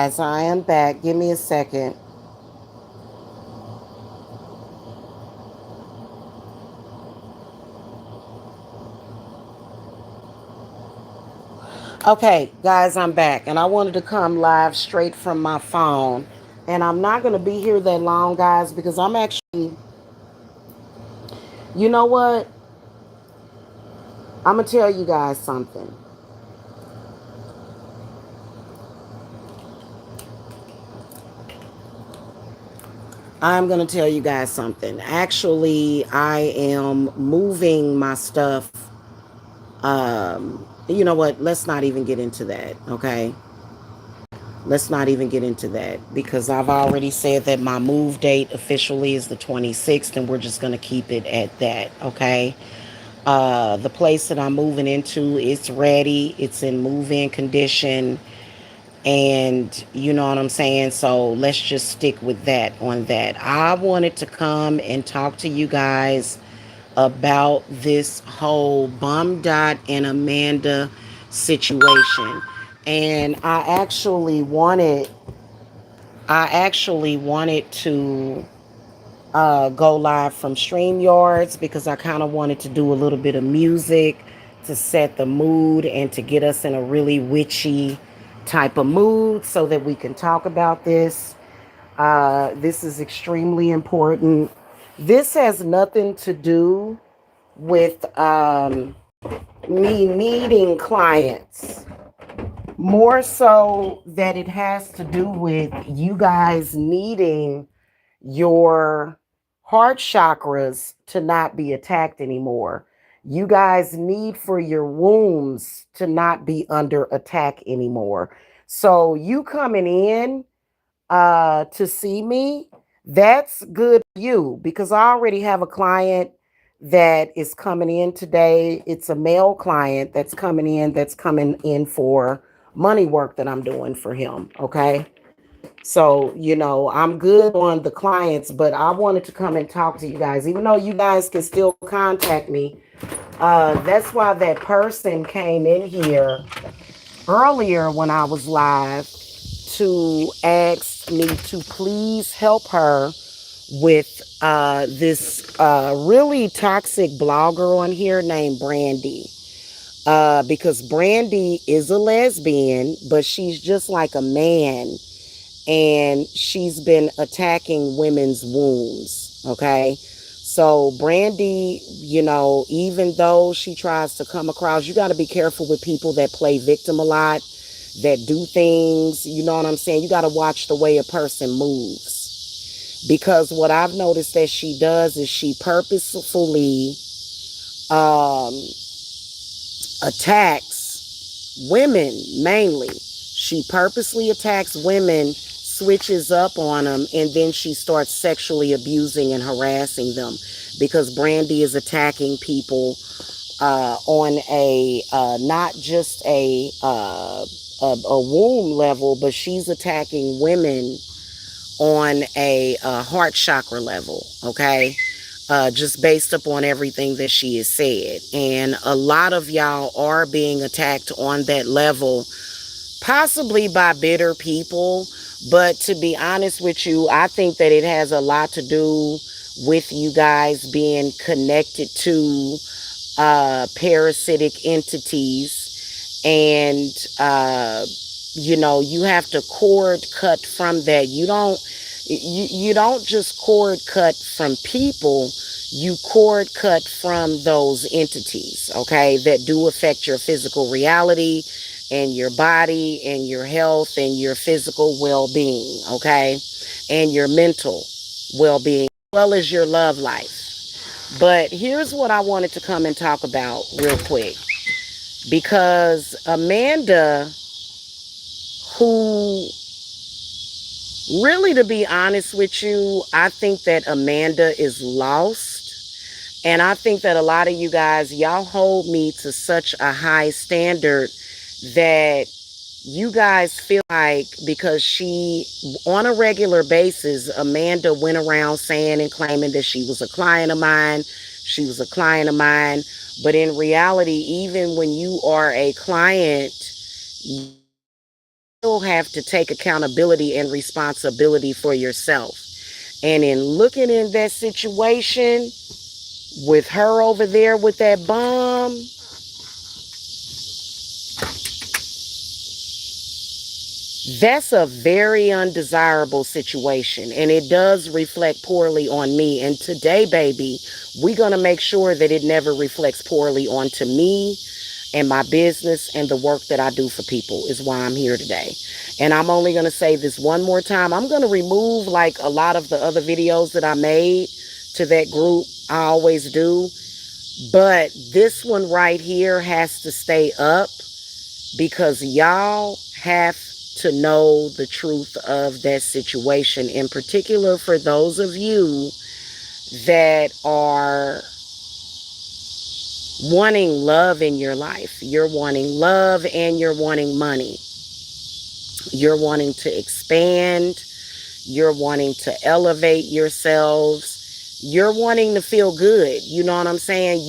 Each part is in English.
guys, I am back. Give me a second. Okay, guys, I'm back. And I wanted to come live straight from my phone. And I'm not going to be here that long, guys, because I'm actually, you know what? I'm going to tell you guys something. I'm going to tell you guys something. Actually, I am moving my stuff. You know what? Let's not even get into that, okay? Let's not even get into that because I've already said that my move date officially is the 26th and we're just going to keep it at that, okay? The place that I'm moving into, it's ready. It's in move-in condition. And you know what I'm saying? So let's just stick with that on that. I wanted to come and talk to you guys about this whole Bum Dot and Amanda situation. And I actually wanted to go live from StreamYards because I kind of wanted to do a little bit of music to set the mood and to get us in a really witchy type of mood so that we can talk about this. This is extremely important. This has nothing to do with me needing clients. More so that it has to do with you guys needing your heart chakras to not be attacked anymore. You guys need for your wombs to not be under attack anymore. So you coming in to see me, that's good for you because I already have a client that is coming in today. It's a male client that's coming in for money work that I'm doing for him. Okay. So, I'm good on the clients, but I wanted to come and talk to you guys, even though you guys can still contact me. That's why that person came in here earlier when I was live to ask me to please help her with this really toxic blogger on here named Brandy. Because Brandy is a lesbian, but she's just like a man and she's been attacking women's wombs. Okay. So, Brandy, even though she tries to come across, you got to be careful with people that play victim a lot, that do things. You know what I'm saying? You got to watch the way a person moves. Because what I've noticed that she does is she purposefully um, attacks women mainly. She purposely attacks women, switches up on them, and then she starts sexually abusing and harassing them because Brandy is attacking people on a not just a womb level, but she's attacking women on a heart chakra level. Okay. Just based upon everything that she has said. And a lot of y'all are being attacked on that level, possibly by bitter people. But to be honest with you, I think that it has a lot to do with you guys being connected to parasitic entities. And, you have to cord cut from that. You don't just cord cut from people, you cord cut from those entities, okay, that do affect your physical reality and your body and your health and your physical well-being, okay, and your mental well-being, as well as your love life. But here's what I wanted to come and talk about real quick, because Amanda, who really, to be honest with you, I think that Amanda is lost. And I think that a lot of you guys, y'all hold me to such a high standard that you guys feel like because on a regular basis, Amanda went around saying and claiming that she was a client of mine. She was a client of mine. But in reality, even when you are a client, still have to take accountability and responsibility for yourself. And in looking in that situation with her over there with that bomb, that's a very undesirable situation, and it does reflect poorly on me. And today, baby, we're going to make sure that it never reflects poorly onto me and my business and the work that I do for people is why I'm here today. And I'm only going to say this one more time. I'm going to remove like a lot of the other videos that I made to that group. I always do. But this one right here has to stay up because y'all have to know the truth of that situation, in particular for those of you that are wanting love in your life. You're wanting love and you're wanting money. You're wanting to expand. You're wanting to elevate yourselves. You're wanting to feel good. You know what I'm saying?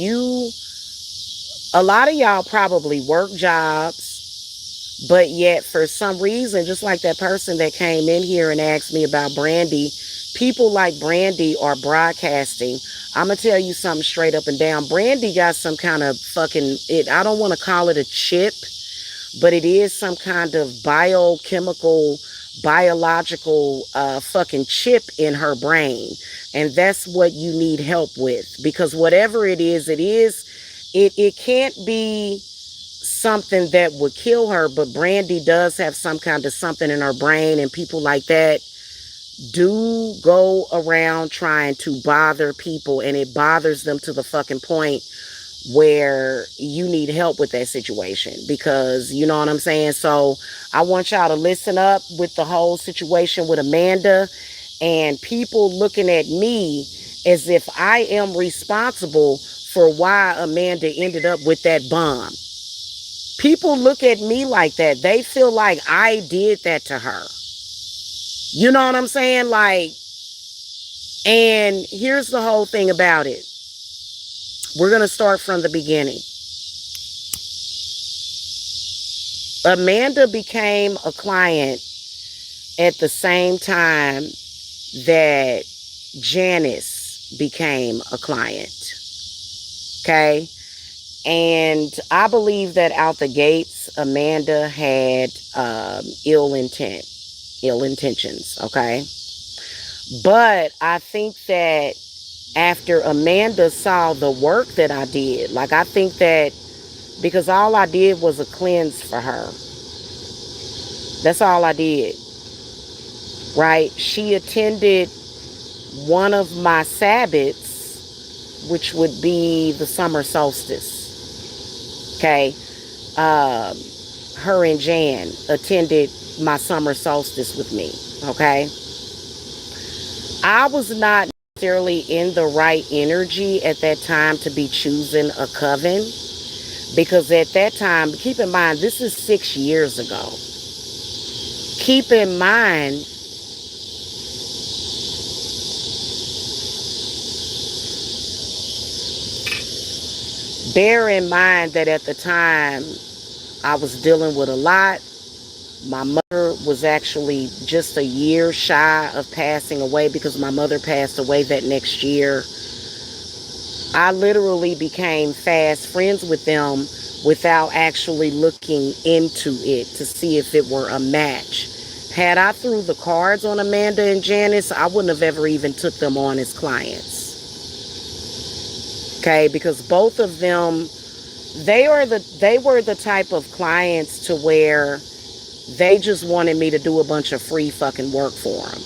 A lot of y'all probably work jobs, but yet for some reason, just like that person that came in here and asked me about Brandy, people like Brandy are broadcasting. I'm going to tell you something straight up and down. Brandy got some kind of I don't want to call it a chip, but it is some kind of biochemical, biological fucking chip in her brain. And that's what you need help with. Because whatever it can't be something that would kill her, but Brandy does have some kind of something in her brain, and people like that do go around trying to bother people, and it bothers them to the fucking point where you need help with that situation, because you know what I'm saying. So I want y'all to listen up with the whole situation with Amanda and people looking at me as if I am responsible for why Amanda ended up with that bomb. People look at me like that. They feel like I did that to her. You know what I'm saying? Like, and here's the whole thing about it. We're going to start from the beginning. Amanda became a client at the same time that Janice became a client. Okay? And I believe that out the gates, Amanda had ill intentions, okay? But I think that after Amanda saw the work that I did, like I think that because all I did was a cleanse for her. That's all I did, right? She attended one of my Sabbats, which would be the summer solstice, okay? Her and Jan attended my summer solstice with me, okay? I was not necessarily in the right energy at that time to be choosing a coven, because at that time, keep in mind, this is 6 years ago. Keep in mind, bear in mind that at the time I was dealing with a lot. My mother was actually just a year shy of passing away, because my mother passed away that next year. I literally became fast friends with them without actually looking into it to see if it were a match. Had I threw the cards on Amanda and Janice, I wouldn't have ever even took them on as clients. Okay, because both of them, they were the type of clients to where they just wanted me to do a bunch of free fucking work for them,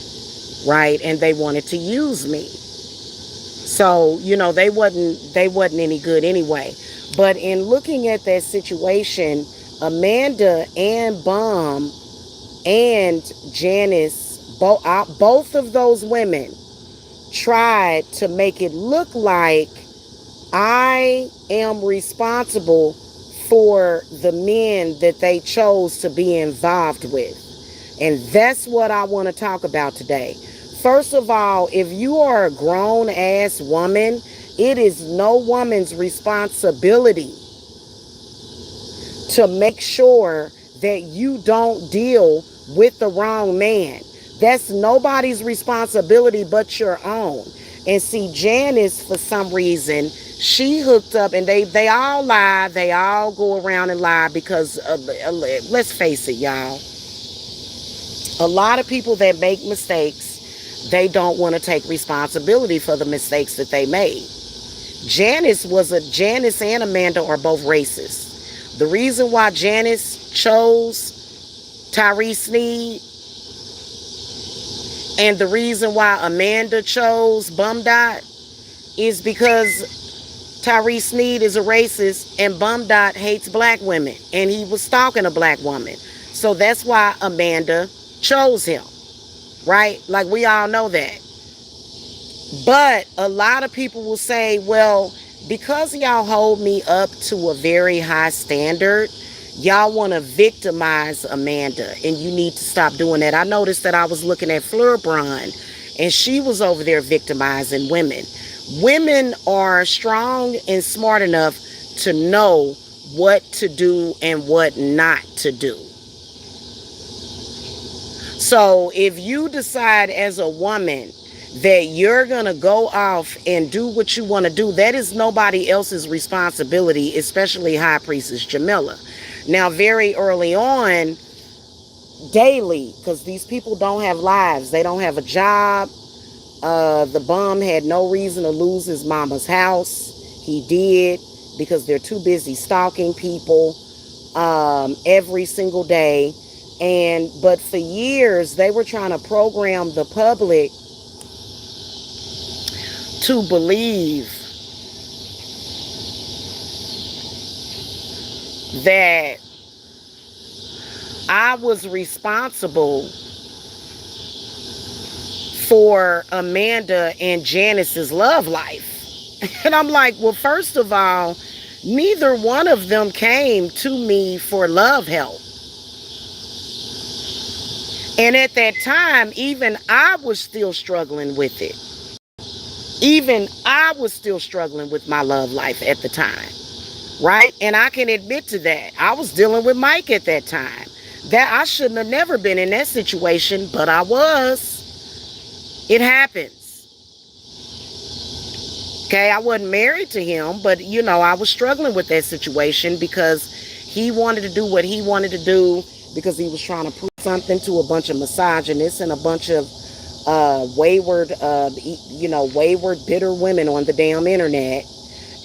right? And they wanted to use me. So, you know, they wasn't any good anyway. But in looking at that situation, Amanda and Bomb and Janice, both of those women tried to make it look like I am responsible for the men that they chose to be involved with. And that's what I want to talk about today. First of all, if you are a grown ass woman, it is no woman's responsibility to make sure that you don't deal with the wrong man. That's nobody's responsibility but your own. And see, Janice, for some reason, she hooked up, and they all lie. They all go around and lie because, let's face it, y'all. A lot of people that make mistakes, they don't want to take responsibility for the mistakes that they made. Janice and Amanda are both racist. The reason why Janice chose Tyrese Sneed and the reason why Amanda chose Bum Dot is because Tyrese Sneed is a racist and Bum Dot hates black women and he was stalking a black woman. So that's why Amanda chose him, right? Like, we all know that. But a lot of people will say, well, because y'all hold me up to a very high standard, y'all want to victimize Amanda, and you need to stop doing that. I noticed that I was looking at Fleur Braun, and she was over there victimizing women. Women are strong and smart enough to know what to do and what not to do. So if you decide as a woman that you're going to go off and do what you want to do, that is nobody else's responsibility, especially High Priestess Jamila. Now, very early on, daily, because these people don't have lives. They don't have a job. The bum had no reason to lose his mama's house. He did, because they're too busy stalking people every single day. But for years, they were trying to program the public to believe that I was responsible for Amanda and Janice's love life. And I'm like, well, first of all, neither one of them came to me for love help. And at that time, even I was still struggling with it. Even I was still struggling with my love life at the time, right? And I can admit to that. I was dealing with Mike at that time. That I shouldn't have never been in that situation, but I was. It happens. Okay, I wasn't married to him, but I was struggling with that situation because he wanted to do what he wanted to do because he was trying to prove something to a bunch of misogynists and a bunch of wayward, bitter women on the damn internet.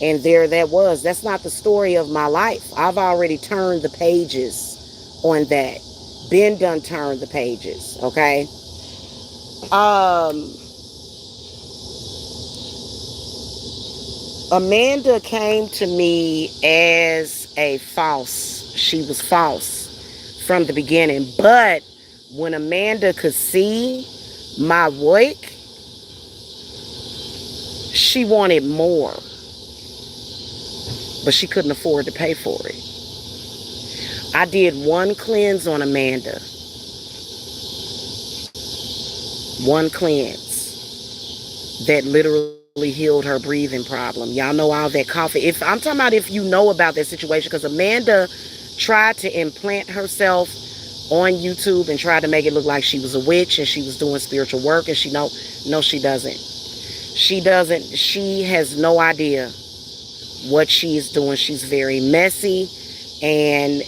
And there that was. That's not the story of my life. I've already turned the pages on that. Been done turned the pages, okay? Amanda came to me as a false. She was false from the beginning. But when Amanda could see my work, she wanted more. But she couldn't afford to pay for it. I did one cleanse on Amanda. One cleanse that literally healed her breathing problem. Y'all know all that coffee. If I'm talking about, if you know about that situation, because Amanda tried to implant herself on YouTube and tried to make it look like she was a witch and she was doing spiritual work, and no, she doesn't. She doesn't. She has no idea what she's doing. She's very messy, and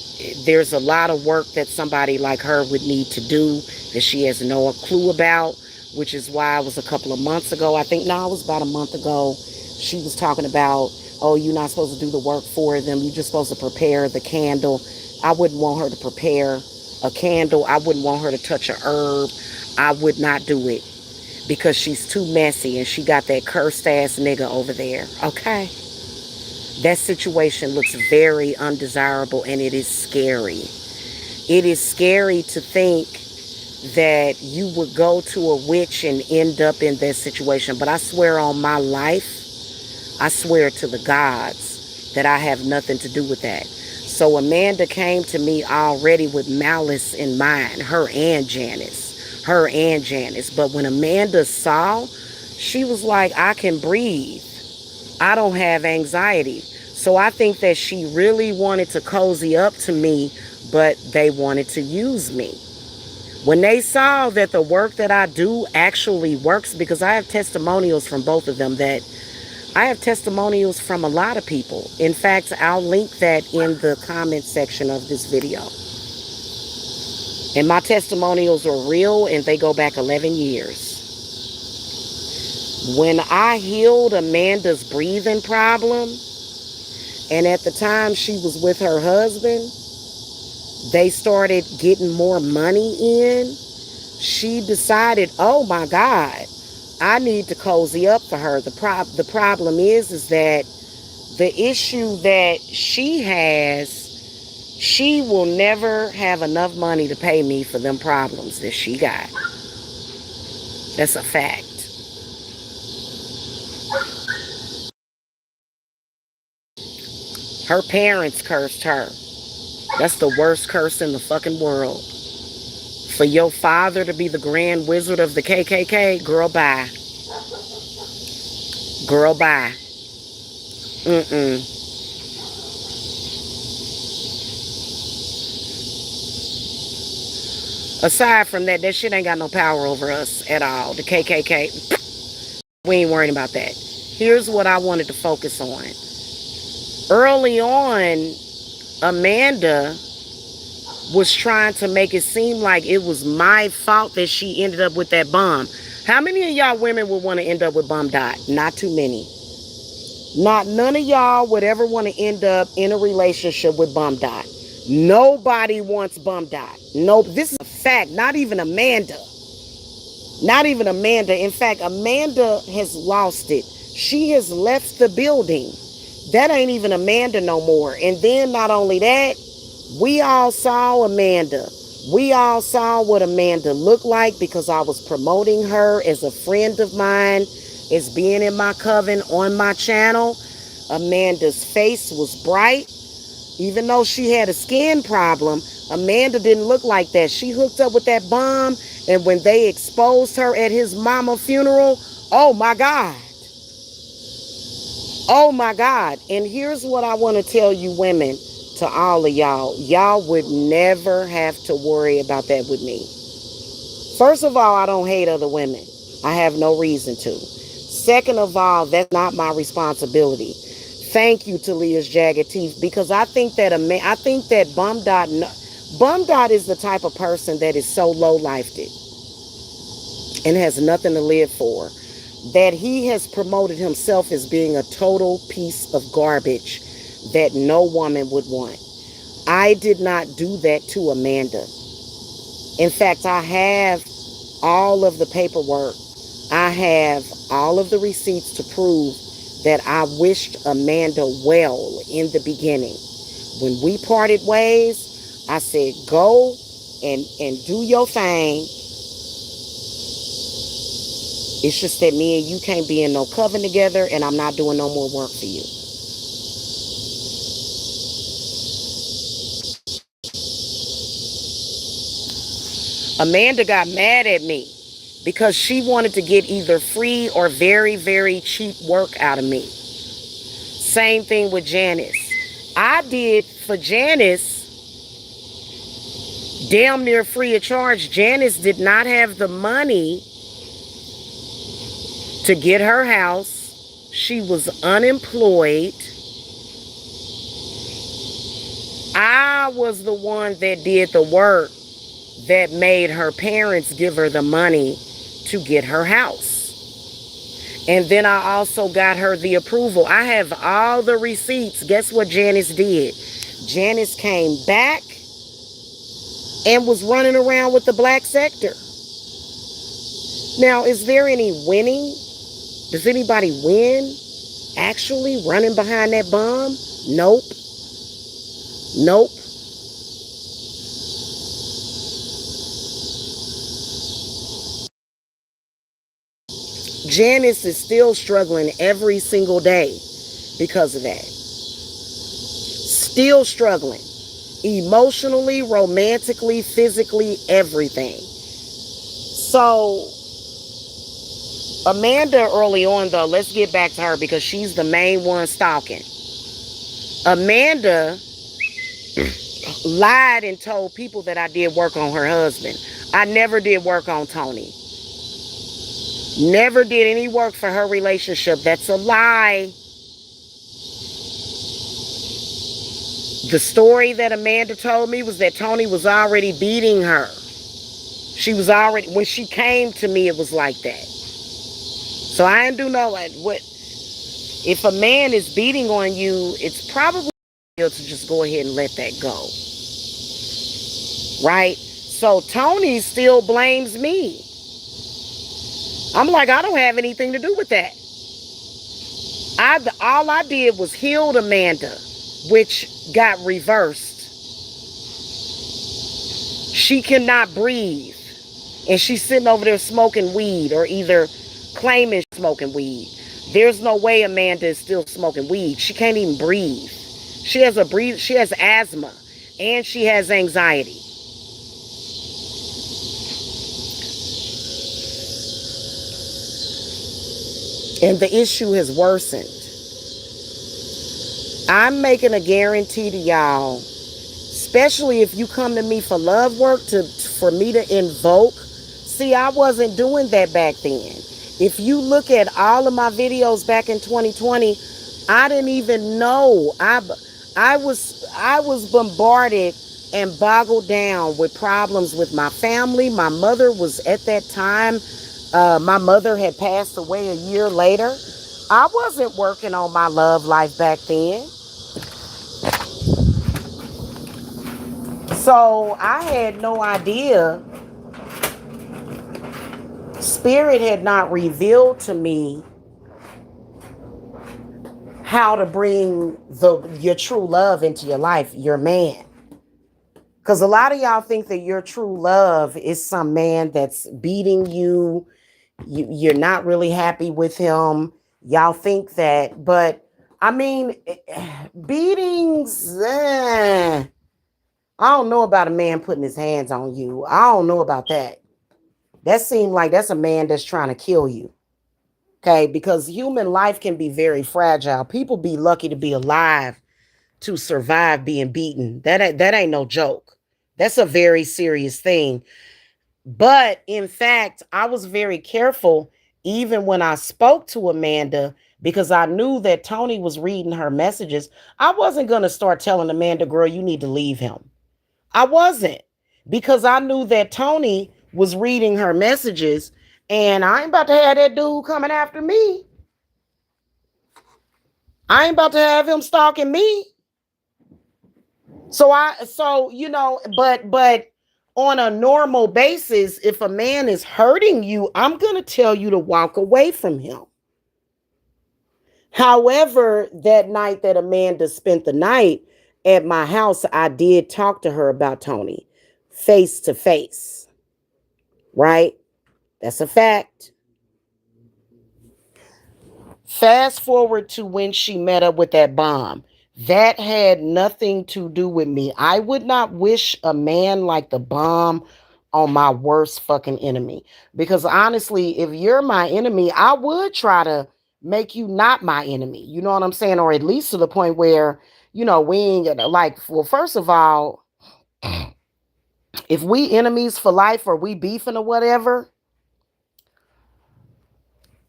there's a lot of work that somebody like her would need to do that she has no clue about, which is why it was a couple of months ago, I think, no, it was about a month ago, she was talking about, oh, you're not supposed to do the work for them, you're just supposed to prepare the candle. I wouldn't want her to prepare a candle. I wouldn't want her to touch a herb. I would not do it because she's too messy and she got that cursed ass nigga over there, okay? That situation looks very undesirable, and it is scary. It is scary to think that you would go to a witch and end up in that situation. But I swear on my life, I swear to the gods that I have nothing to do with that. So Amanda came to me already with malice in mind, her and Janice. But when Amanda saw, she was like, I can breathe. I don't have anxiety. So I think that she really wanted to cozy up to me but they wanted to use me. When they saw that the work that I do actually works, because I have testimonials from both of them, that I have testimonials from a lot of people. In fact, I'll link that in the comment section of this video. And my testimonials are real and they go back 11 years. When I healed Amanda's breathing problem, and at the time she was with her husband, they started getting more money in. She decided, oh my God, I need to cozy up for her. The problem is that the issue that she has, she will never have enough money to pay me for them problems that she got. That's a fact. Her parents cursed her. That's the worst curse in the fucking world. For your father to be the grand wizard of the KKK, girl, bye. Girl, bye. Mm-mm. Aside from that, that shit ain't got no power over us at all. The KKK, we ain't worrying about that. Here's what I wanted to focus on. Early on, Amanda was trying to make it seem like it was my fault that she ended up with that bum. How many of y'all women would want to end up with Bum Dot? Not too many. None of y'all would ever want to end up in a relationship with Bum Dot. Nobody wants Bum Dot. No, this is a fact. Not even Amanda. Not even Amanda. In fact, Amanda has lost it. She has left the building. That ain't even Amanda no more. And then not only that, we all saw Amanda. We all saw what Amanda looked like because I was promoting her as a friend of mine, as being in my coven on my channel. Amanda's face was bright. Even though she had a skin problem, Amanda didn't look like that. She hooked up with that bum, and when they exposed her at his mama funeral, oh my God. Oh my God. And here's what I want to tell you women, to all of y'all. Y'all would never have to worry about that with me. First of all, I don't hate other women. I have no reason to. Second of all, that's not my responsibility. Thank you to Leah's Jagged Teeth, because I think that Bum Dot is the type of person that is so low-lifed and has nothing to live for, that he has promoted himself as being a total piece of garbage that no woman would want. I did not do that to Amanda. In fact, I have all of the paperwork. I have all of the receipts to prove that I wished Amanda well in the beginning. When we parted ways, I said, go and do your thing. It's just that me and you can't be in no coven together, and I'm not doing no more work for you. Amanda got mad at me because she wanted to get either free or very, very cheap work out of me. Same thing with Janice. I did for Janice damn near free of charge. Janice did not have the money to get her house. She was unemployed. I was the one that did the work that made her parents give her the money to get her house. And then I also got her the approval. I have all the receipts. Guess what Janice did? Janice came back and was running around with the black sector. Now, is there any winning? Does anybody win actually running behind that bum? Nope. Nope. Janice is still struggling every single day because of that. Still struggling. Emotionally, romantically, physically, everything. So, Amanda early on, though, let's get back to her because she's the main one stalking. Amanda lied and told people that I did work on her husband. I never did work on Tony. Never did any work for her relationship. That's a lie. The story that Amanda told me was that Tony was already beating her. She was already, when she came to me, it was like that. So I didn't do no, what, if a man is beating on you, it's probably to just go ahead and let that go. Right? So Tony still blames me. I'm like, I don't have anything to do with that. All I did was heal Amanda, which got reversed. She cannot breathe. And she's sitting over there smoking weed, or either claiming smoking weed. There's no way Amanda is still smoking weed. She can't even breathe. She has asthma, and she has anxiety. And the issue has worsened. I'm making a guarantee to y'all, especially if you come to me for love work, for me to invoke. See, I wasn't doing that back then. If you look at all of my videos back in 2020, I didn't even know. I was bombarded and boggled down with problems with my family. My mother was at that time. My mother had passed away a year later. I wasn't working on my love life back then. So I had no idea. Spirit had not revealed to me how to bring your true love into your life, your man. Because a lot of y'all think that your true love is some man that's beating you. You're not really happy with him. Y'all think that. But, I mean, beatings, I don't know about a man putting his hands on you. I don't know about that. That seemed like that's a man that's trying to kill you. Okay, because human life can be very fragile. People be lucky to be alive to survive being beaten. That ain't no joke. That's a very serious thing. But in fact, I was very careful even when I spoke to Amanda, because I knew that Tony was reading her messages. I wasn't going to start telling Amanda, girl, you need to leave him. I wasn't, because I knew that Tony was reading her messages, and I ain't about to have that dude coming after me. I ain't about to have him stalking me. But on a normal basis, if a man is hurting you, I'm going to tell you to walk away from him. However, that night that Amanda spent the night at my house, I did talk to her about Tony face to face. Right? That's a fact. Fast forward to when she met up with that bomb. That had nothing to do with me. I would not wish a man like the bomb on my worst fucking enemy. Because honestly, if you're my enemy, I would try to make you not my enemy. You know what I'm saying? Or at least to the point where, we ain't gonna, like, well, first of all, if we enemies for life or we beefing or whatever,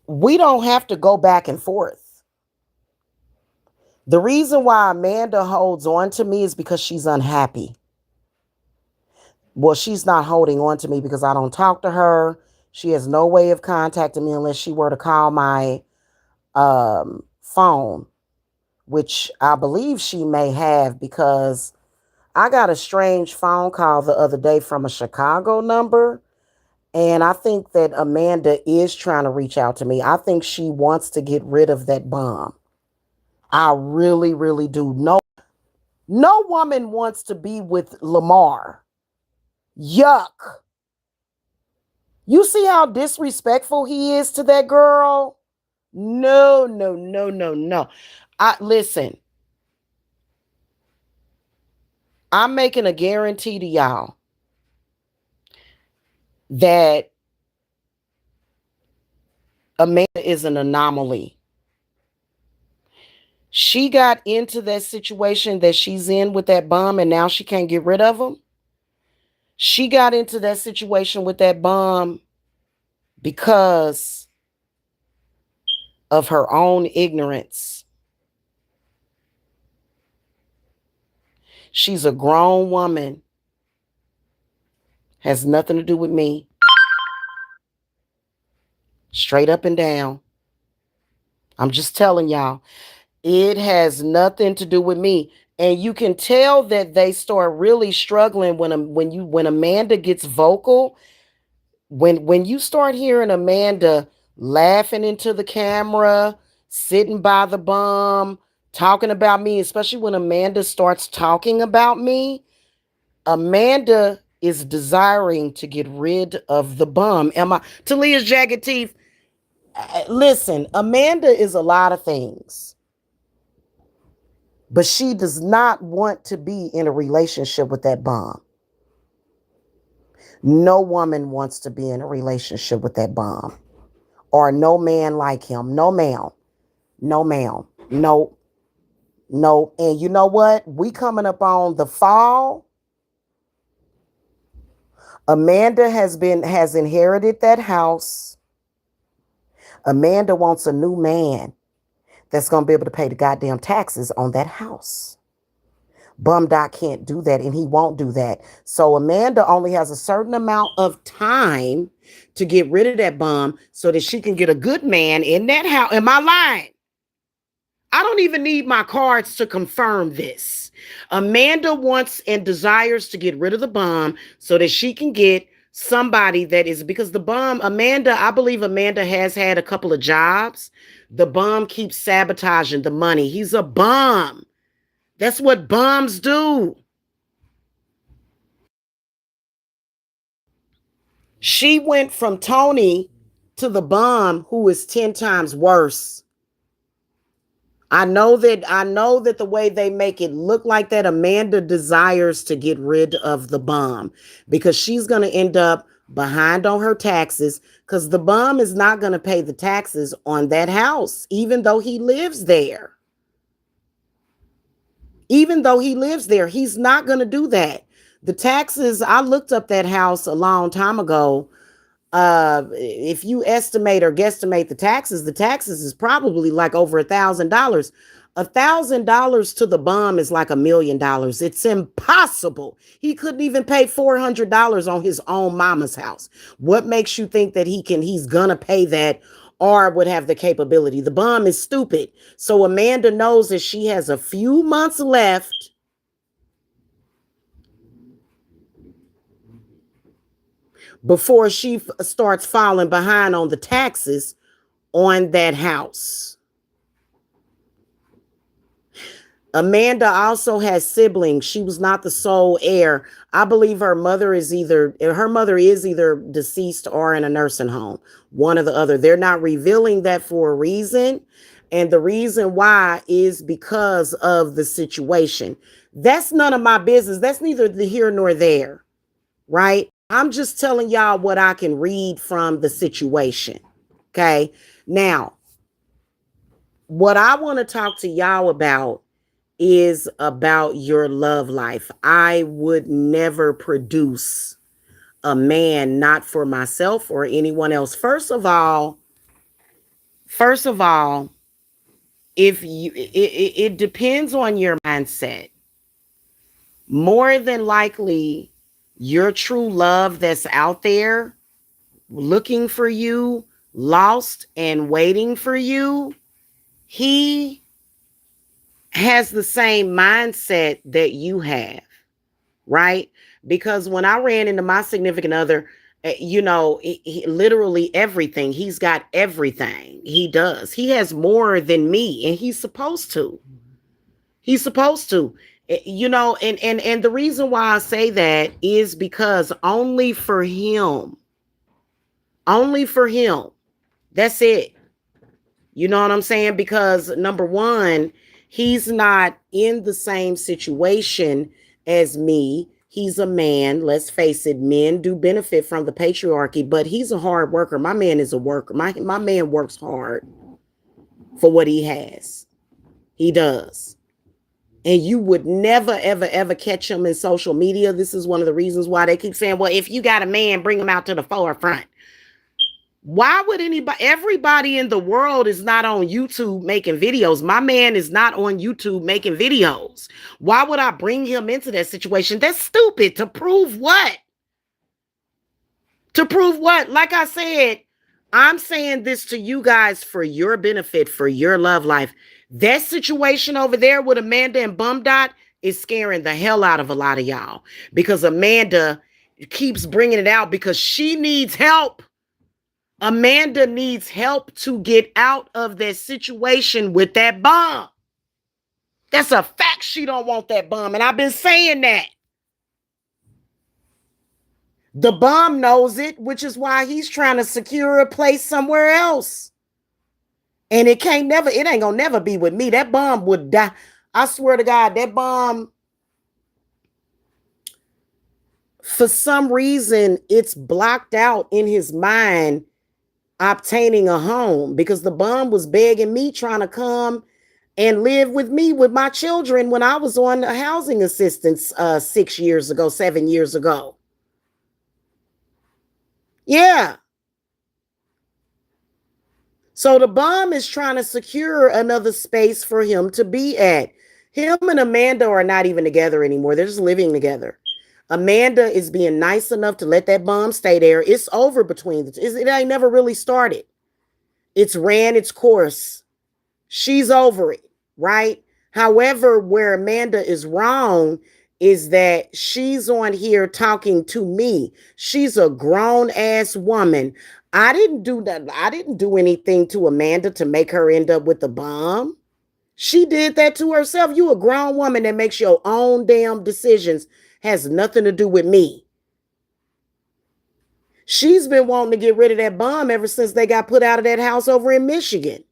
we don't have to go back and forth. The reason why Amanda holds on to me is because she's unhappy. Well, she's not holding on to me because I don't talk to her. She has no way of contacting me unless she were to call my phone, which I believe she may have, because I got a strange phone call the other day from a Chicago number. And I think that Amanda is trying to reach out to me. I think she wants to get rid of that bomb. I really, really do. No woman wants to be with Lamar. Yuck. You see how disrespectful he is to that girl? No, no, no, no, no. Listen, I'm making a guarantee to y'all that Amanda is an anomaly. She got into that situation that she's in with that bum and now she can't get rid of him. She got into that situation with that bum because of her own ignorance. She's a grown woman, has nothing to do with me, straight up and down. I'm just telling y'all, it has nothing to do with me. And you can tell that they start really struggling when Amanda gets vocal. When you start hearing Amanda laughing into the camera, sitting by the bum, talking about me, especially when Amanda starts talking about me, Amanda is desiring to get rid of the bum. Am I Talia's jagged teeth? Listen, Amanda is a lot of things, but she does not want to be in a relationship with that bum. No woman wants to be in a relationship with that bum, or no man like him. No, ma'am. No, ma'am. No, no. And you know what? We coming up on the fall. Amanda has inherited that house. Amanda wants a new man that's going to be able to pay the goddamn taxes on that house. Bum Doc can't do that, and he won't do that. So Amanda only has a certain amount of time to get rid of that bum so that she can get a good man in that house. Am I lying? I don't even need my cards to confirm this. Amanda wants and desires to get rid of the bum so that she can get somebody that is, because the bum, Amanda, I believe Amanda has had a couple of jobs. The bum keeps sabotaging the money. He's a bum. That's what bums do. She went from Tony to the bum, who is 10 times worse. I know that the way they make it look like that, Amanda desires to get rid of the bum because she's going to end up behind on her taxes because the bum is not going to pay the taxes on that house, even though he lives there. Even though he lives there, he's not going to do that. The taxes, I looked up that house a long time ago. If you estimate or guesstimate the taxes is probably like over $1,000. $1,000 to the bum is like $1,000,000. It's impossible. He couldn't even pay $400 on his own mama's house. What makes you think that he's gonna pay that or would have the capability? The bum is stupid. So Amanda knows that she has a few months left before she starts falling behind on the taxes on that house. Amanda also has siblings. She was not the sole heir. I believe her mother is either deceased or in a nursing home, one or the other. They're not revealing that for a reason, and the reason why is because of the situation. That's none of my business. That's neither the here nor there, right? I'm just telling y'all what I can read from the situation. Okay? Now, what I want to talk to y'all about is about your love life. I would never produce a man not for myself or anyone else. First of all, if you it depends on your mindset. More than likely, your true love that's out there looking for you, lost and waiting for you, he has the same mindset that you have, right? Because when I ran into my significant other, literally everything, he's got everything. He does. He has more than me, and he's supposed to. He's supposed to. And the reason why I say that is because only for him. That's it. You know what I'm saying? Because number one, he's not in the same situation as me. He's a man. Let's face it, men do benefit from the patriarchy, but he's a hard worker. My man is a worker. My man works hard for what he has. He does. And you would never, ever, ever catch him in social media. This is one of the reasons why they keep saying, well, if you got a man, bring him out to the forefront. Why would anybody, everybody in the world is not on YouTube making videos. My man is not on YouTube making videos. Why would I bring him into that situation? That's stupid. To prove what? To prove what? Like I said, I'm saying this to you guys for your benefit, for your love life. That situation over there with Amanda and Bum Dot is scaring the hell out of a lot of y'all because Amanda keeps bringing it out because she needs help. Amanda needs help to get out of that situation with that bum. That's a fact. She don't want that bum, and I've been saying that. The bum knows it, which is why he's trying to secure a place somewhere else. And it ain't gonna never be with me. That bum would die. I swear to God, that bum, for some reason, it's blocked out in his mind obtaining a home because the bum was begging me trying to come and live with me with my children when I was on a housing assistance 6 years ago, 7 years ago. Yeah. So the bum is trying to secure another space for him to be at. Him and Amanda are not even together anymore. They're just living together. Amanda is being nice enough to let that bum stay there. It's over between the two. It ain't never really started. It's ran its course. She's over it, right? However, where Amanda is wrong is that she's on here talking to me. She's a grown ass woman. I didn't do that. I didn't do anything to Amanda to make her end up with the bomb. She did that to herself. You a grown woman that makes your own damn decisions. Has nothing to do with me. She's been wanting to get rid of that bomb ever since they got put out of that house over in Michigan.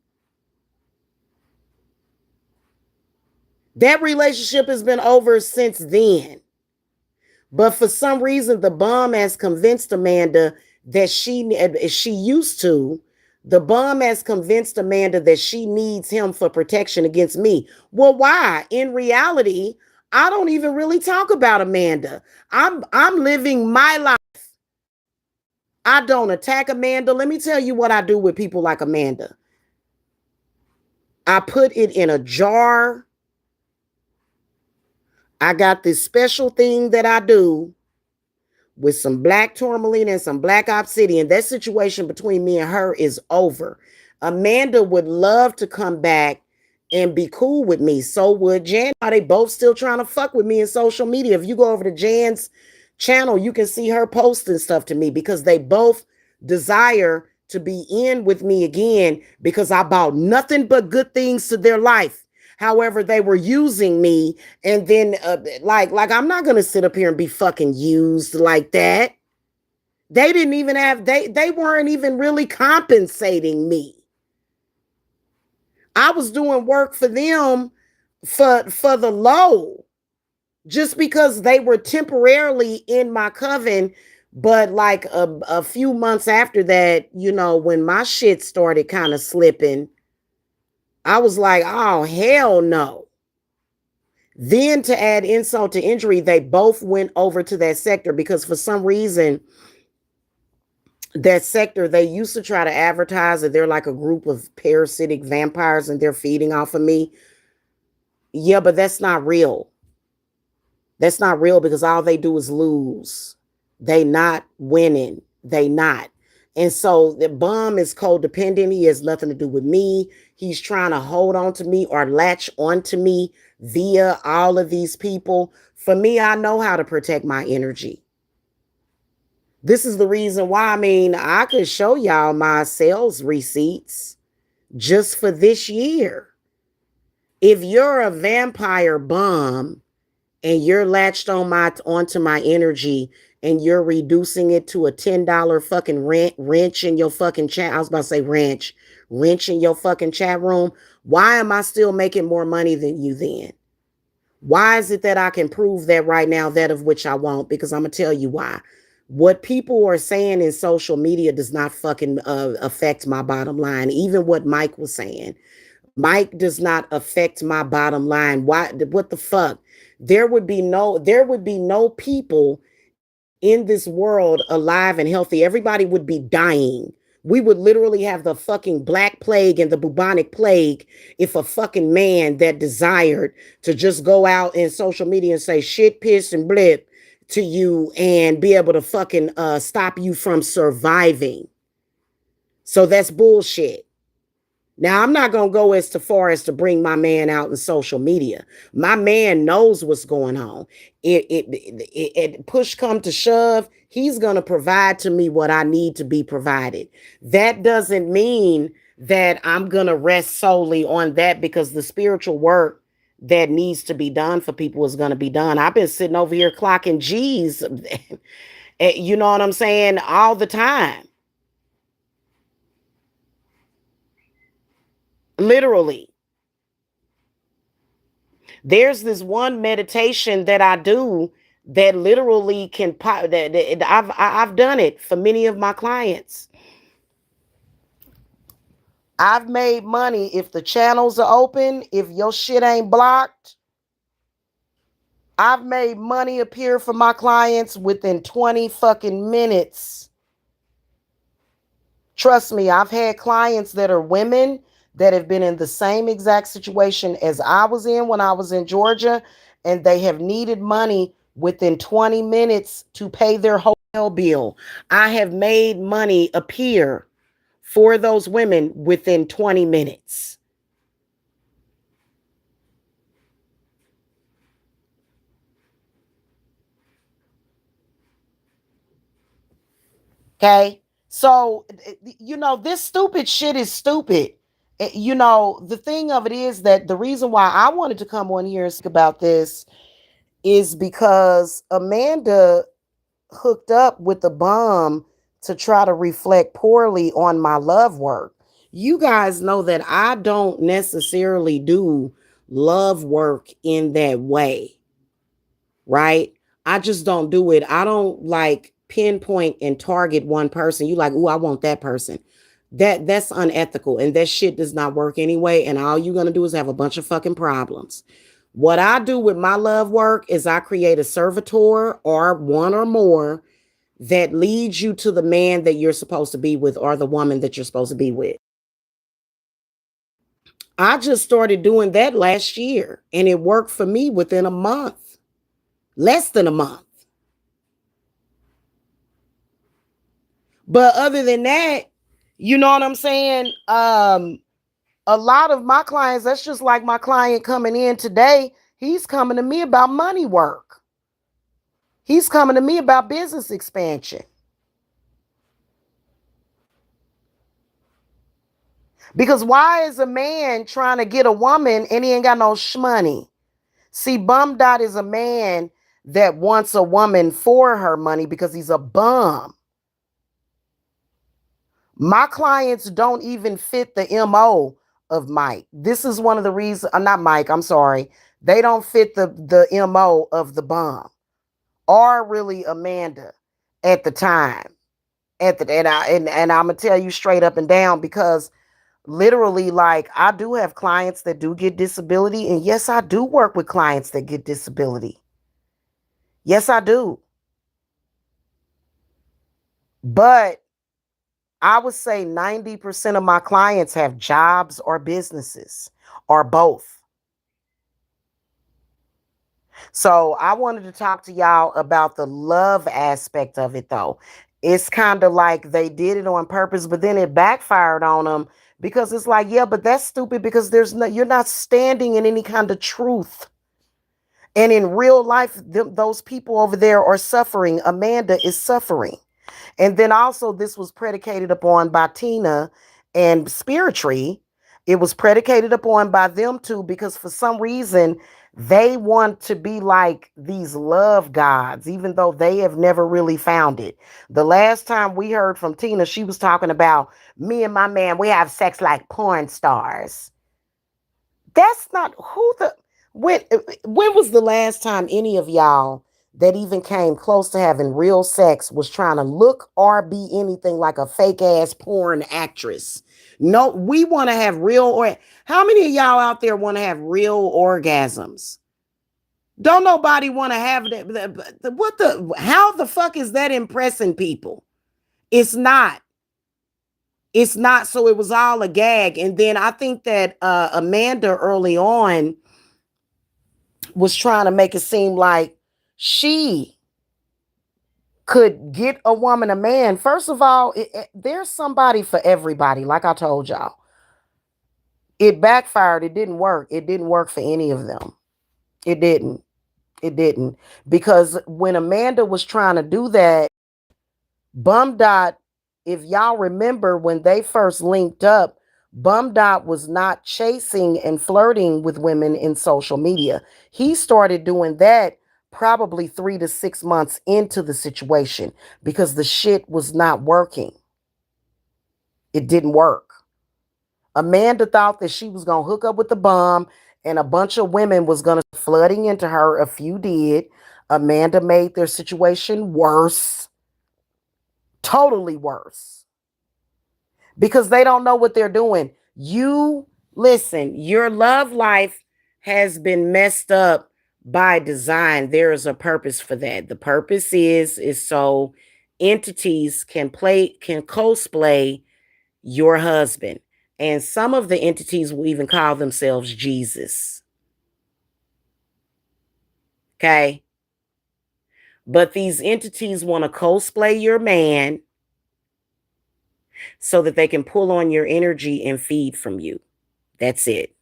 That relationship has been over since then. But for some reason, the bum has convinced Amanda that she used to. The bum has convinced Amanda that she needs him for protection against me. Well, why? In reality, I don't even really talk about Amanda. I'm living my life. I don't attack Amanda. Let me tell you what I do with people like Amanda. I put it in a jar. I got this special thing that I do with some black tourmaline and some black obsidian. That situation between me and her is over. Amanda would love to come back and be cool with me. So would Jan. Are they both still trying to fuck with me in social media? If you go over to Jan's channel, you can see her posting stuff to me because they both desire to be in with me again because I bought nothing but good things to their life. However, they were using me, and then like I'm not gonna sit up here and be fucking used like that. They didn't even have they weren't even really compensating me. I was doing work for them for the low, just because they were temporarily in my coven. But like a few months after that, you know, when my shit started kind of slipping, I was like, oh, hell no. Then to add insult to injury, they both went over to that sector because for some reason, that sector, they used to try to advertise that they're like a group of parasitic vampires and they're feeding off of me. Yeah, but that's not real. That's not real because all they do is lose. They not winning. They not. And so the bum is codependent. He has nothing to do with me. He's trying to hold on to me or latch onto me via all of these people. For me, I know how to protect my energy. This is the reason why, I mean, I could show y'all my sales receipts just for this year. If you're a vampire bum and you're latched onto my energy and you're reducing it to a $10 fucking wrench in your fucking chat. I was about to say wrench in your fucking chat room. Why am I still making more money than you then? Why is it that I can prove that right now, that of which I won't? Because I'm going to tell you why. What people are saying in social media does not fucking affect my bottom line. Even what Mike was saying. Mike does not affect my bottom line. Why? What the fuck? There would be no people in this world alive and healthy. Everybody would be dying. We would literally have the fucking black plague and the bubonic plague if a fucking man that desired to just go out in social media and say shit, piss, and blip to you and be able to fucking stop you from surviving. So that's bullshit. Now, I'm not going to go as far as to bring my man out in social media. My man knows what's going on. Push come to shove, he's going to provide to me what I need to be provided. That doesn't mean that I'm going to rest solely on that, because the spiritual work that needs to be done for people is going to be done. I've been sitting over here clocking G's, you know what I'm saying, all the time. Literally. There's this one meditation that I do that literally can pop. That I've done it for many of my clients. I've made money if the channels are open, if your shit ain't blocked. I've made money appear for my clients within 20 fucking minutes. Trust me, I've had clients that are women that have been in the same exact situation as I was in when I was in Georgia, and they have needed money within 20 minutes to pay their hotel bill. I have made money appear for those women within 20 minutes. Okay. So, this stupid shit is stupid. The thing of it is that the reason why I wanted to come on here and speak about this is because Amanda hooked up with the bum to try to reflect poorly on my love work. You guys know that I don't necessarily do love work in that way, right? I just don't do it. I don't like pinpoint and target one person. You like, "Ooh, I want that person." That's unethical, and that shit does not work anyway, and all you're going to do is have a bunch of fucking problems. What I do with my love work is I create a servitor or one or more that leads you to the man that you're supposed to be with or the woman that you're supposed to be with. I just started doing that last year, and it worked for me within a month, less than a month. But other than that, you know what I'm saying? A lot of my clients, that's just like my client coming in today. He's coming to me about money work. He's coming to me about business expansion. Because why is a man trying to get a woman and he ain't got no shmoney? See, bum dot is a man that wants a woman for her money because he's a bum. My clients don't even fit the MO of Mike. This is one of the reasons, not Mike, I'm sorry. They don't fit the MO of the bum or really Amanda at the time. And I'm gonna tell you straight up and down, because literally, like, I do have clients that do get disability, and yes, I do work with clients that get disability. Yes, I do. But I would say 90% of my clients have jobs or businesses or both. So I wanted to talk to y'all about the love aspect of it, though. It's kind of like they did it on purpose, but then it backfired on them, because it's like, yeah, but that's stupid, because you're not standing in any kind of truth. And in real life, those people over there are suffering. Amanda is suffering. And then also, this was predicated upon by Tina and Spiritry. It was predicated upon by them too, because for some reason, they want to be like these love gods, even though they have never really found it. The last time we heard from Tina, she was talking about, "Me and my man, we have sex like porn stars." That's not who the when was the last time any of y'all that even came close to having real sex was trying to look or be anything like a fake ass porn actress? No, we want to have real or how many of y'all out there want to have real orgasms? Don't nobody want to have what the how the fuck is that impressing people? It's not. It's not. So it was all a gag. And then I think that Amanda early on was trying to make it seem like she could get a woman a man. First of all, there's somebody for everybody. Like I told y'all, it backfired. It didn't work. It didn't work for any of them. It didn't. It didn't. Because when Amanda was trying to do that, Bum Dot, if y'all remember when they first linked up, Bum Dot was not chasing and flirting with women in social media. He started doing that probably 3 to 6 months into the situation because the shit was not working. It didn't work. Amanda thought that she was going to hook up with the bum and a bunch of women was going to flooding into her. A few did. Amanda made their situation worse, totally worse, because they don't know what they're doing. You listen, your love life has been messed up by design. There is a purpose for that. The purpose is so entities can cosplay your husband. And some of the entities will even call themselves Jesus. Okay? But these entities want to cosplay your man so that they can pull on your energy and feed from you. That's it.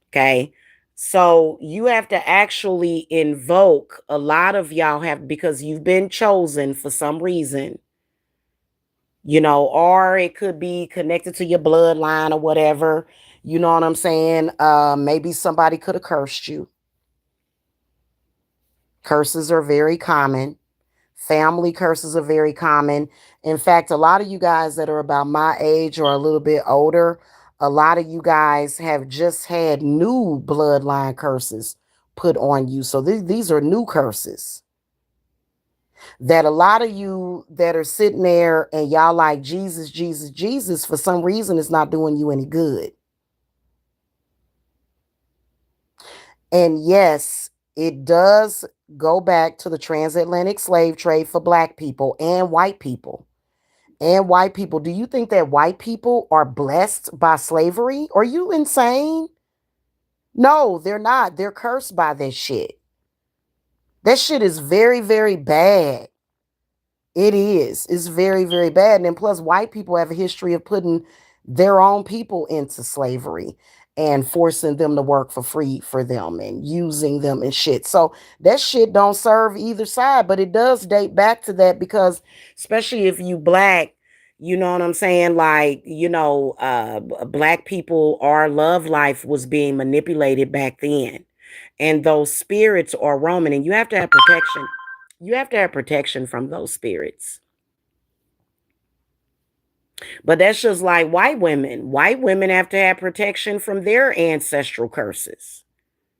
Okay? So you have to actually invoke, a lot of y'all have, because you've been chosen for some reason, or it could be connected to your bloodline or whatever. You know what I'm saying? Maybe somebody could have cursed you. Curses are very common. Family curses are very common. In fact, a lot of you guys that are about my age or a little bit older, a lot of you guys have just had new bloodline curses put on you. So these are new curses that a lot of you that are sitting there and y'all like Jesus, Jesus, Jesus, for some reason it's not doing you any good. And yes, it does go back to the transatlantic slave trade for black people and white people. And white people. Do you think that white people are blessed by slavery? Are you insane? No, they're not. They're cursed by that shit. That shit is very, very bad. It is. It's very, very bad. And then plus, white people have a history of putting their own people into slavery and forcing them to work for free for them and using them and shit. So that shit don't serve either side, but it does date back to that because especially if you black, you know what I'm saying? Like, black people, our love life was being manipulated back then. And those spirits are roaming and you have to have protection. You have to have protection from those spirits. But that's just like white women. White women have to have protection from their ancestral curses.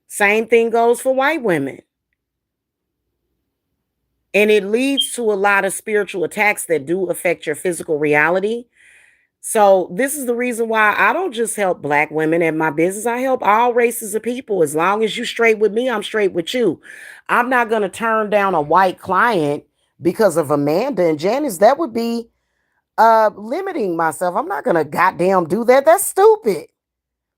Same thing goes for white women. And it leads to a lot of spiritual attacks that do affect your physical reality. So, this is the reason why I don't just help black women in my business. I help all races of people. As long as you straight with me, I'm straight with you. I'm not going to turn down a white client because of Amanda and Janice. That would be limiting myself. I'm not gonna goddamn do that. That's stupid.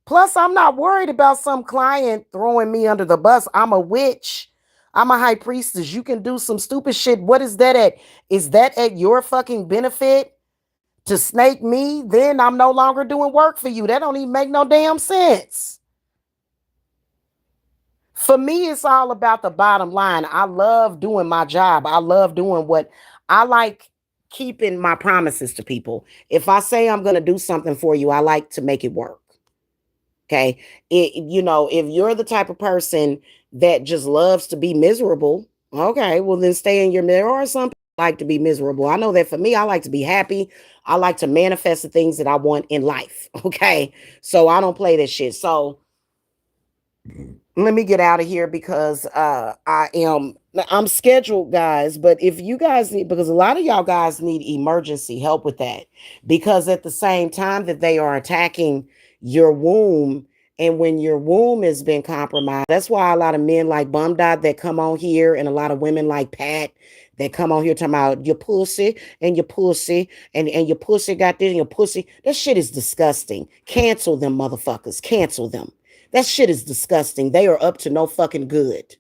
Plus, I'm not worried about some client throwing me under the bus. I'm a witch. I'm a high priestess. You can do some stupid shit. What is that at? Is that at your fucking benefit to snake me? Then I'm no longer doing work for you. That don't even make no damn sense. For me, it's all about the bottom line. I love doing my job. I love doing what I like, keeping my promises to people. If I say I'm going to do something for you, I like to make it work. Okay. If you're the type of person that just loves to be miserable, okay, well, then stay in your mirror. Or some people like to be miserable. I know that for me, I like to be happy. I like to manifest the things that I want in life. Okay. So I don't play this shit. So Let me get out of here because I'm scheduled, guys. But if you guys need, because a lot of y'all guys need emergency help with that, because at the same time that they are attacking your womb, and when your womb has been compromised, that's why a lot of men like Bum Dot that come on here, and a lot of women like Pat that come on here talking about your pussy and your pussy and your pussy got this and your pussy. That shit is disgusting. Cancel them motherfuckers. Cancel them. That shit is disgusting. They are up to no fucking good.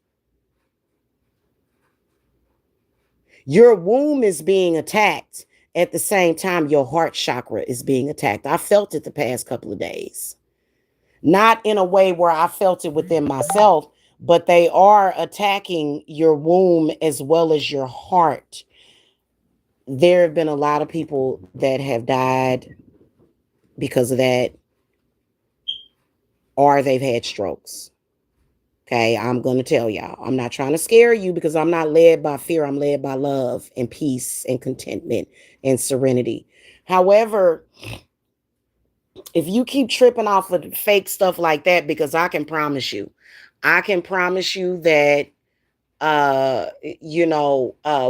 Your womb is being attacked at the same time your heart chakra is being attacked. I felt it the past couple of days. Not in a way where I felt it within myself, but they are attacking your womb as well as your heart. There have been a lot of people that have died because of that, or they've had strokes. Okay, I'm going to tell y'all. I'm not trying to scare you because I'm not led by fear. I'm led by love and peace and contentment and serenity. However, if you keep tripping off of fake stuff like that, because I can promise you that,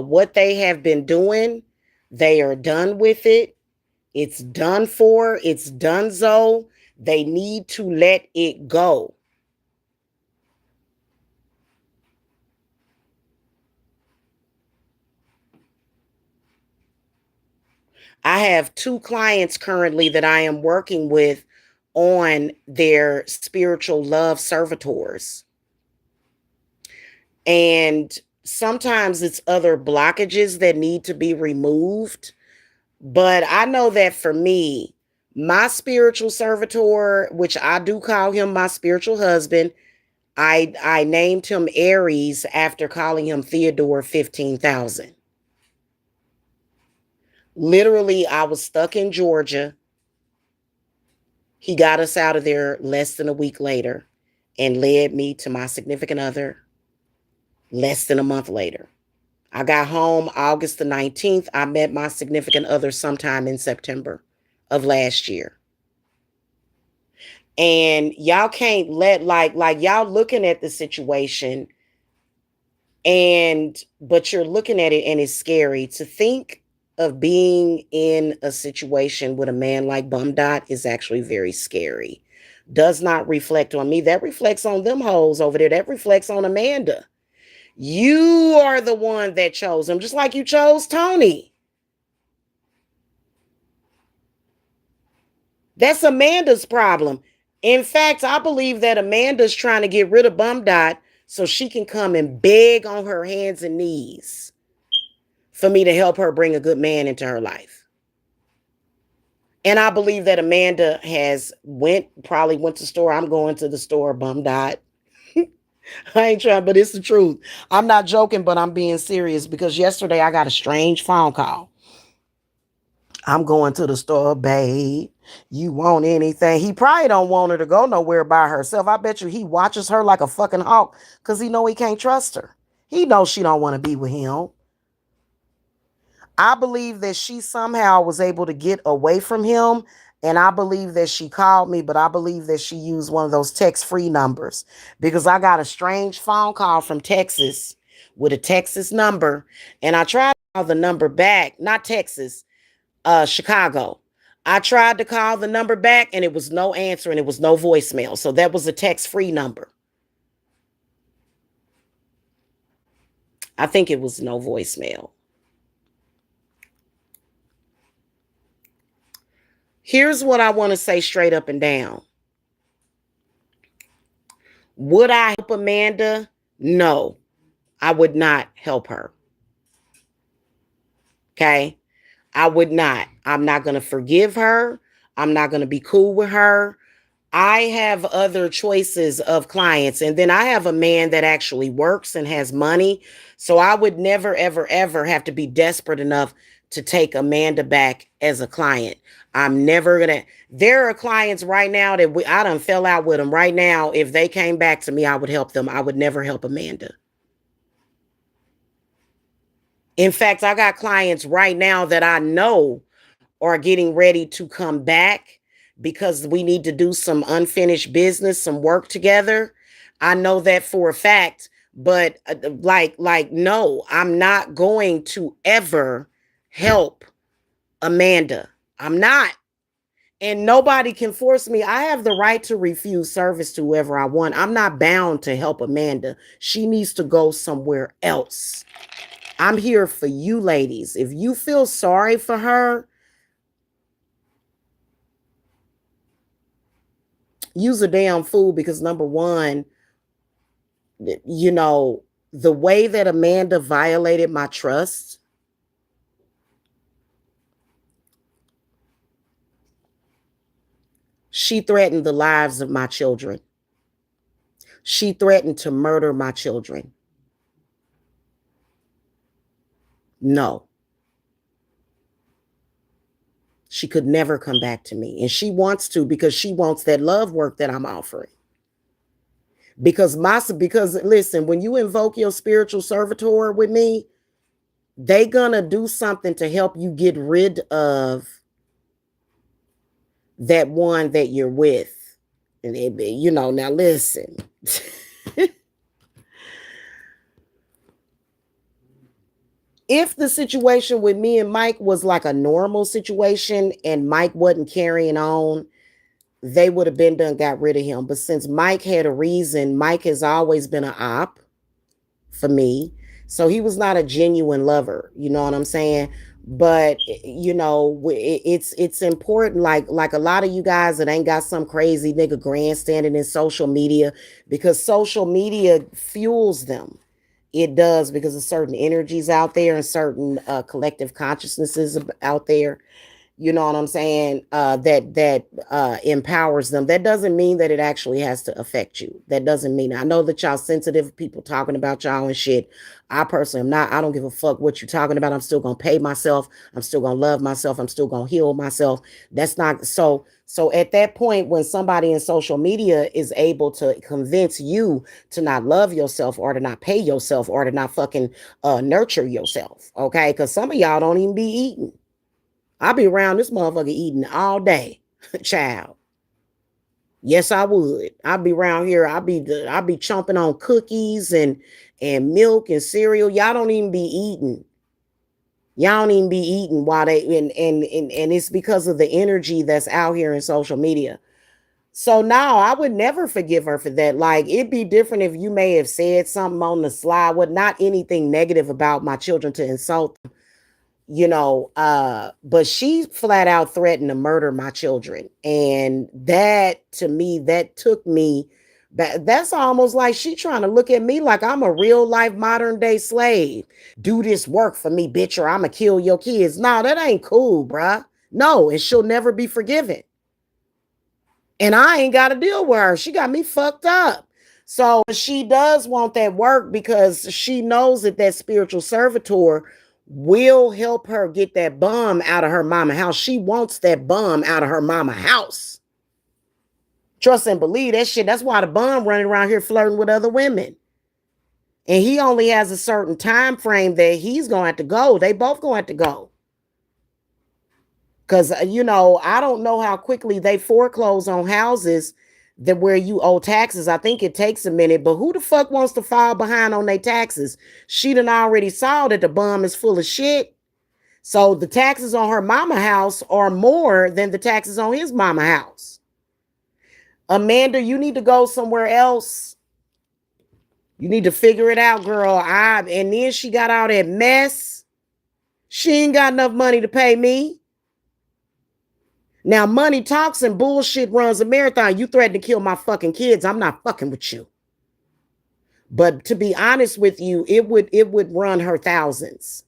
what they have been doing, they are done with it. It's done for. It's done so. They need to let it go. I have two clients currently that I am working with on their spiritual love servitors. And sometimes it's other blockages that need to be removed. But I know that for me, my spiritual servitor, which I do call him my spiritual husband, I named him Aries after calling him Theodore 15,000. Literally, I was stuck in Georgia. He got us out of there less than a week later and led me to my significant other less than a month later. I got home August the 19th. I met my significant other sometime in September of last year. And y'all can't let like y'all looking at the situation, and but you're looking at it and it's scary to think of being in a situation with a man like Bum Dot is actually very scary. Does not reflect on me. That reflects on them hoes over there. That reflects on Amanda. You are the one that chose him, just like you chose Tony. That's Amanda's problem. In fact, I believe that Amanda's trying to get rid of Bum Dot so she can come and beg on her hands and knees for me to help her bring a good man into her life. And I believe that Amanda has probably went to the store. I'm going to the store, Bum Dot. I ain't trying, but it's the truth. I'm not joking, but I'm being serious because yesterday I got a strange phone call. I'm going to the store, babe. You want anything? He probably don't want her to go nowhere by herself. I bet you he watches her like a fucking hawk because he know he can't trust her. He knows she don't want to be with him. I believe that she somehow was able to get away from him. And I believe that she called me, but I believe that she used one of those text-free numbers because I got a strange phone call from Texas with a Texas number. And I tried to call the number back, not Texas, Chicago. I tried to call the number back and it was no answer and it was no voicemail. So that was a text-free number. I think it was no voicemail. Here's what I want to say straight up and down. Would I help Amanda? No, I would not help her. Okay. I would not. I'm not going to forgive her. I'm not going to be cool with her. I have other choices of clients. And then I have a man that actually works and has money. So I would never, ever, ever have to be desperate enough to take Amanda back as a client. I'm never going to. There are clients right now that I done fell out with them right now. If they came back to me, I would help them. I would never help Amanda. In fact, I got clients right now that I know are getting ready to come back because we need to do some unfinished business, some work together. I know that for a fact. But no, I'm not going to ever help Amanda. I'm not. And nobody can force me. I have the right to refuse service to whoever I want. I'm not bound to help Amanda. She needs to go somewhere else. I'm here for you ladies. If you feel sorry for her, use a damn fool because number one, you know, the way that Amanda violated my trust, she threatened the lives of my children. She threatened to murder my children. No, she could never come back to me. And she wants to because she wants that love work that I'm offering. Because listen, when you invoke your spiritual servitor with me, they gonna do something to help you get rid of that one that you're with. And now listen. If the situation with me and Mike was like a normal situation and Mike wasn't carrying on, they would have been done, got rid of him. But since Mike had a reason, Mike has always been an op for me. So he was not a genuine lover. You know what I'm saying? But it's important. Like a lot of you guys that ain't got some crazy nigga grandstanding in social media because social media fuels them. It does because of certain energies out there and certain collective consciousnesses out there, you know what I'm saying, that empowers them. That doesn't mean that it actually has to affect you. That doesn't mean, I know that y'all sensitive people talking about y'all and shit. I personally am not. I don't give a fuck what you're talking about. I'm still gonna pay myself. I'm still gonna love myself. I'm still gonna heal myself. That's not so at that point when somebody in social media is able to convince you to not love yourself or to not pay yourself or to not fucking nurture yourself, okay, because some of y'all don't even be eating. I'll be around this motherfucker eating all day, child. Yes, I would. I'll be around here. I'll be chomping on cookies and milk and cereal. Y'all don't even be eating. Y'all don't even be eating while they and it's because of the energy that's out here in social media. So now I would never forgive her for that. Like it'd be different if you may have said something on the slide, what not anything negative about my children to insult, but she flat out threatened to murder my children, and that to me, that took me back. That's almost like she trying to look at me like I'm a real life modern day slave. Do this work for me, bitch, or I'ma kill your kids. No, that ain't cool, bruh. No, and she'll never be forgiven. And I ain't got to deal with her. She got me fucked up. So she does want that work because she knows that that spiritual servitor will help her get that bum out of her mama house. She wants that bum out of her mama house. Trust and believe that shit. That's why the bum running around here flirting with other women. And he only has a certain time frame that he's going to have to go. They both going to have to go. Because, I don't know how quickly they foreclose on houses that where you owe taxes. I think it takes a minute, but who the fuck wants to fall behind on their taxes? She done already saw that the bum is full of shit. So the taxes on her mama house are more than the taxes on his mama house. Amanda, you need to go somewhere else. You need to figure it out, girl. And then she got all that mess. She ain't got enough money to pay me. Now, money talks and bullshit runs a marathon. You threatened to kill my fucking kids. I'm not fucking with you. But to be honest with you, it would run her thousands.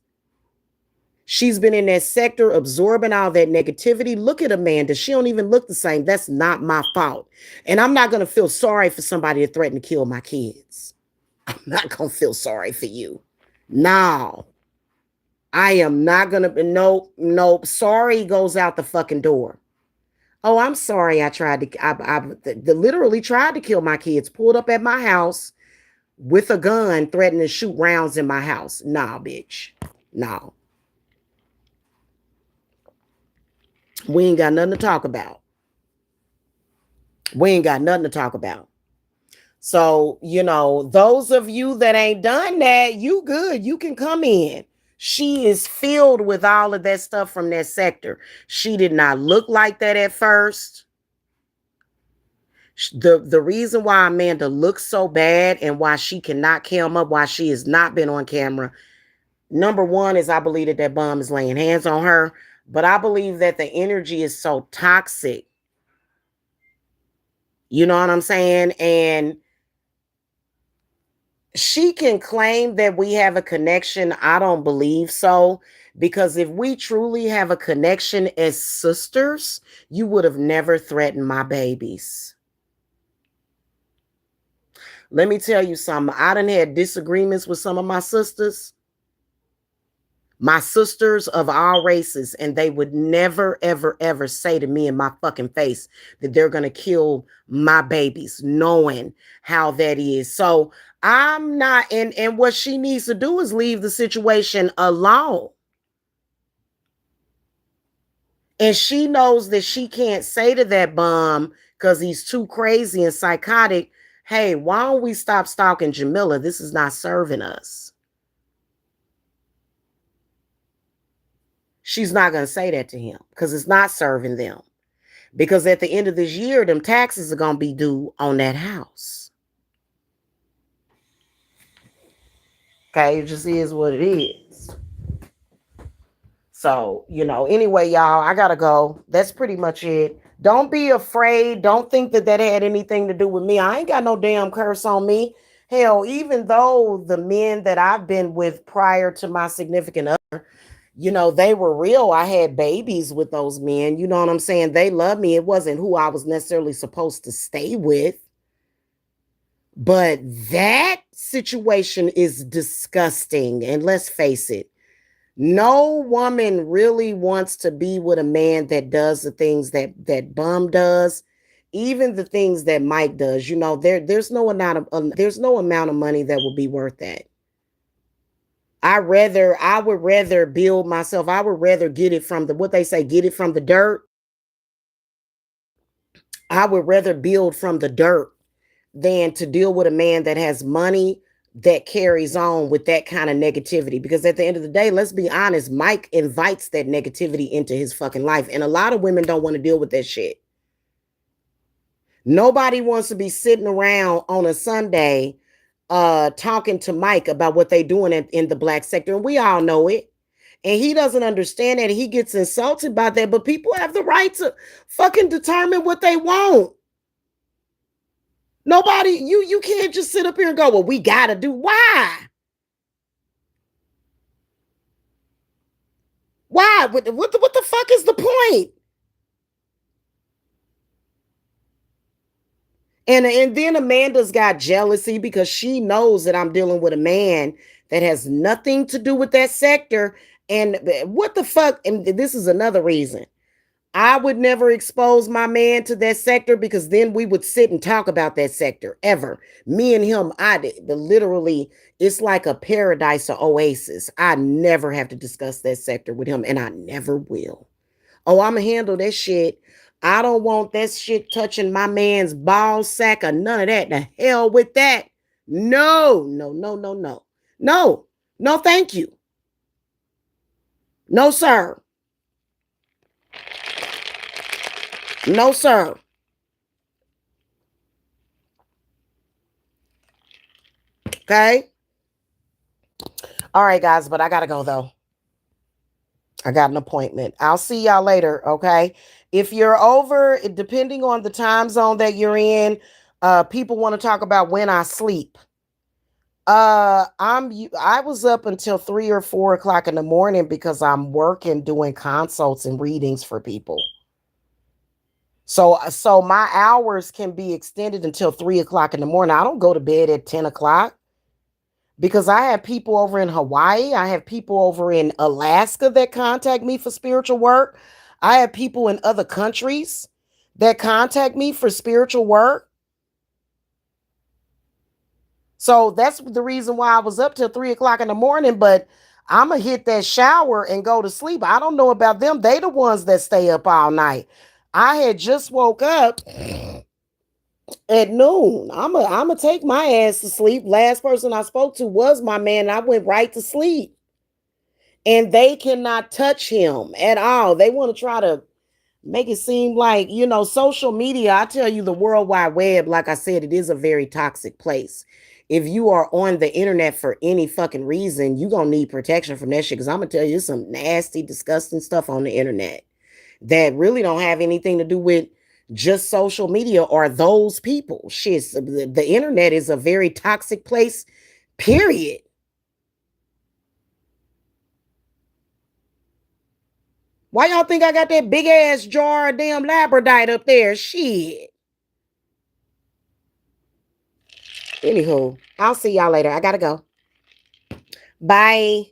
She's been in that sector absorbing all that negativity. Look at Amanda. She don't even look the same. That's not my fault. And I'm not going to feel sorry for somebody to threaten to kill my kids. I'm not going to feel sorry for you. No. I am not going to. Nope. Sorry goes out the fucking door. Oh, I'm sorry. I literally tried to kill my kids, pulled up at my house with a gun, threatening to shoot rounds in my house. Nah, bitch. No. We ain't got nothing to talk about. We ain't got nothing to talk about. So, those of you that ain't done that, you good. You can come in. She is filled with all of that stuff from that sector. She did not look like that at first. The reason why Amanda looks so bad and why she cannot come up, why she has not been on camera, number one is I believe that that bum is laying hands on her, but I believe that the energy is so toxic. You know what I'm saying? And she can claim that we have a connection. I don't believe so. Because if we truly have a connection as sisters, you would have never threatened my babies. Let me tell you something. I done had disagreements with some of my sisters of all races, and they would never, ever, ever say to me in my fucking face that they're going to kill my babies, knowing how that is. So I'm not, and what she needs to do is leave the situation alone. And she knows that she can't say to that bum because he's too crazy and psychotic, hey, why don't we stop stalking Jamila? This is not serving us. She's not going to say that to him because it's not serving them. Because at the end of this year, them taxes are going to be due on that house. Okay, it just is what it is. So, anyway, y'all, I got to go. That's pretty much it. Don't be afraid. Don't think that that had anything to do with me. I ain't got no damn curse on me. Hell, even though the men that I've been with prior to my significant other, they were real. I had babies with those men. You know what I'm saying? They loved me. It wasn't who I was necessarily supposed to stay with. But that situation is disgusting. And let's face it, no woman really wants to be with a man that does the things that Bum does, even the things that Mike does. There's no amount of money that will be worth that. I would rather build myself. I would rather get it from the what they say, get it from the dirt. I would rather build from the dirt than to deal with a man that has money that carries on with that kind of negativity. Because at the end of the day, let's be honest, Mike invites that negativity into his fucking life. And a lot of women don't want to deal with that shit. Nobody wants to be sitting around on a Sunday talking to Mike about what they doing in the black sector. And we all know it. And he doesn't understand that. He gets insulted by that. But people have the right to fucking determine what they want. Nobody, you can't just sit up here and go, well, we gotta do. Why? Why? What the fuck is the point? And then Amanda's got jealousy because she knows that I'm dealing with a man that has nothing to do with that sector. And what the fuck? And this is another reason. I would never expose my man to that sector because then we would sit and talk about that sector ever. Me and him, literally, it's like a paradise or oasis. I never have to discuss that sector with him, and I never will. Oh, I'm going to handle that shit. I don't want that shit touching my man's ball sack or none of that. The hell with that. No, no, no, no, no. No, no, thank you. No, sir. No, sir. Okay. All right, guys, but I got to go though. I got an appointment. I'll see y'all later, okay? If you're over, depending on the time zone that you're in, people want to talk about when I sleep. I was up until 3 or 4 o'clock in the morning because I'm working doing consults and readings for people. So my hours can be extended until 3 o'clock in the morning. I don't go to bed at 10 o'clock because I have people over in Hawaii. I have people over in Alaska that contact me for spiritual work. I have people in other countries that contact me for spiritual work. So that's the reason why I was up till 3 o'clock in the morning, but I'm going to hit that shower and go to sleep. I don't know about them. They the ones that stay up all night. I had just woke up At noon. I'm gonna take my ass to sleep. Last person I spoke to was my man. And I went right to sleep. And they cannot touch him at all. They want to try to make it seem like, social media. I tell you, the World Wide Web, like I said, it is a very toxic place. If you are on the internet for any fucking reason, you're gonna need protection from that shit. Because I'm gonna tell you, some nasty, disgusting stuff on the internet that really don't have anything to do with just social media or those people. Shit, the internet is a very toxic place, period. Why y'all think I got that big ass jar of damn labradite up there? Shit. Anywho, I'll see y'all later. I gotta go. Bye.